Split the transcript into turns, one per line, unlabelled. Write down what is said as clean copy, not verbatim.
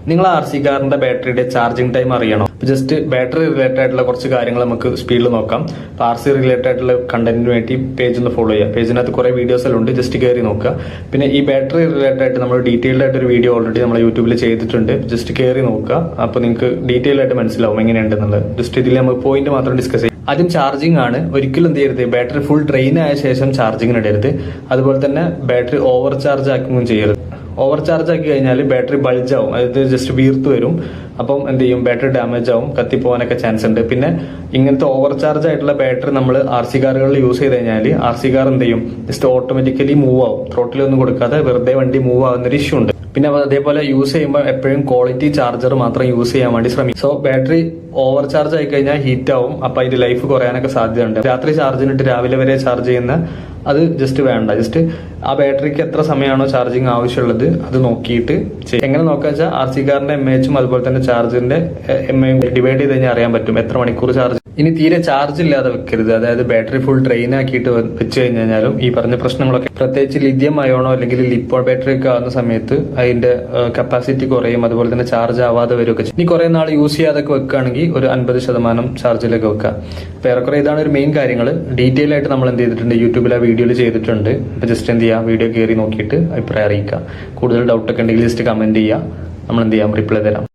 നിങ്ങൾ R C കാറിന്റെ ബാറ്ററിയുടെ ചാർജിങ് ടൈം അറിയണം. ജസ്റ്റ് ബാറ്ററി റിലേറ്റഡ് ആയിട്ടുള്ള കുറച്ച് കാര്യങ്ങൾ നമുക്ക് സ്പീഡിൽ നോക്കാം. ആർ സി റിലേറ്റഡ് ആയിട്ടുള്ള കണ്ടന്റിന് വേണ്ടി പേജ് ഒന്ന് ഫോളോ ചെയ്യുക. പേജിനകത്ത് കുറെ വീഡിയോസ് എല്ലാം ഉണ്ട്, ജസ്റ്റ് കയറി നോക്കുക. പിന്നെ ഈ ബാറ്ററി റിലേറ്റഡ് ആയിട്ട് നമ്മൾ ഡീറ്റെയിൽഡ് ആയിട്ട് ഒരു വീഡിയോ ഓൾറെഡി നമ്മൾ യൂട്യൂബിൽ ചെയ്തിട്ടുണ്ട്, ജസ്റ്റ് കയറി നോക്കുക. അപ്പോൾ നിങ്ങൾക്ക് ഡീറ്റെയിൽ ആയിട്ട് മനസ്സിലാവും എങ്ങനെയുണ്ടെന്നുള്ളത്. ജസ്റ്റ് ഇതിൽ നമുക്ക് പോയിന്റ് മാത്രം ഡിസ്കസ് ചെയ്യാം. ആദ്യം ചാർജിങ് ആണ്. ഒരിക്കലും എന്ത് ചെയ്യരുത്, ബാറ്ററി ഫുൾ ഡ്രെയിൻ ആയ ശേഷം ചാർജിങ്ങിന് ഇടരുത്. അതുപോലെ തന്നെ ബാറ്ററി ഓവർ ചാർജ് ആക്കുകയും ചെയ്യരുത്. ഓവർ ചാർജ് ആക്കി കഴിഞ്ഞാൽ ബാറ്ററി ബൾജ് ആവും, അതായത് ജസ്റ്റ് വീർത്ത് വരും. അപ്പം എന്ത് ചെയ്യും, ബാറ്ററി ഡാമേജ് ആവും, കത്തിപ്പോവാനൊക്കെ ചാൻസ് ഉണ്ട്. പിന്നെ ഇങ്ങനത്തെ ഓവർ ചാർജ് ആയിട്ടുള്ള ബാറ്ററി നമ്മൾ ആർ സി കാറുകളിൽ യൂസ് ചെയ്ത് കഴിഞ്ഞാൽ ആർ സി കാർ എന്ത് ചെയ്യും, ജസ്റ്റ് ഓട്ടോമാറ്റിക്കലി മൂവ് ആവും. ത്രോട്ടിലൊന്നും കൊടുക്കാതെ വെറുതെ വണ്ടി മൂവ് ആവുന്നൊരു ഇഷ്യൂ ഉണ്ട്. പിന്നെ അതേപോലെ യൂസ് ചെയ്യുമ്പോൾ എപ്പോഴും ക്വാളിറ്റി ചാർജർ മാത്രം യൂസ് ചെയ്യാൻ വേണ്ടി ശ്രമിക്കും. സോ ബാറ്ററി ഓവർ ചാർജ് ആയി കഴിഞ്ഞാൽ ഹീറ്റ് ആവും, അപ്പൊ അതിന്റെ ലൈഫ് കുറയാനൊക്കെ സാധ്യതയുണ്ട്. രാത്രി ചാർജിനിട്ട് രാവിലെ വരെ ചാർജ് ചെയ്യുന്ന അത് ജസ്റ്റ് വേണ്ട. ജസ്റ്റ് ആ ബാറ്ററിക്ക് എത്ര സമയമാണോ ചാർജിങ് ആവശ്യമുള്ളത് അത് നോക്കിയിട്ട് എങ്ങനെ നോക്കുക വെച്ചാൽ ആർ സി കാറിന്റെ എംഎച്ചും അതുപോലെ തന്നെ ചാർജിന്റെ എംഎയും ഡിവൈഡ് ചെയ്ത് കഴിഞ്ഞാൽ അറിയാൻ പറ്റും എത്ര മണിക്കൂർ ചാർജ്. ഇനി തീരെ ചാർജ് ഇല്ലാതെ വെക്കരുത്, അതായത് ബാറ്ററി ഫുൾ ഡ്രെയിൻ ആക്കിയിട്ട് വെച്ച് കഴിഞ്ഞാലും ഈ പറഞ്ഞ പ്രശ്നങ്ങളൊക്കെ, പ്രത്യേകിച്ച് ലിഥിയം അയോണോ അല്ലെങ്കിൽ ലിപ്പോ ബാറ്ററി ഒക്കെ ആവുന്ന സമയത്ത് അതിന്റെ കപ്പാസിറ്റി കുറയും, അതുപോലെ തന്നെ ചാർജ് ആവാതെ വരികയൊക്കെ. ഇനി കുറെ നാൾ യൂസ് ചെയ്യാതൊക്കെ വെക്കുകയാണെങ്കിൽ ഒരു 50% ചാർജിലൊക്കെ വെക്കുക. അപ്പൊ ഏറെക്കുറെ ഇതാണ് ഒരു മെയിൻ കാര്യങ്ങൾ. ഡീറ്റെയിൽ ആയിട്ട് നമ്മൾ എന്ത് ചെയ്തിട്ടുണ്ട്, യൂട്യൂബിൽ ആ വീഡിയോയിൽ ചെയ്തിട്ടുണ്ട്. അപ്പൊ ജസ്റ്റ് എന്ത് ചെയ്യുക, വീഡിയോ കയറി നോക്കിയിട്ട് അഭിപ്രായം അറിയിക്കുക. കൂടുതൽ ഡൗട്ട് ഒക്കെ ഉണ്ടെങ്കിൽ ജസ്റ്റ് കമന്റ് ചെയ്യുക, നമ്മൾ എന്ത് ചെയ്യാം, റിപ്ലൈ തരാം.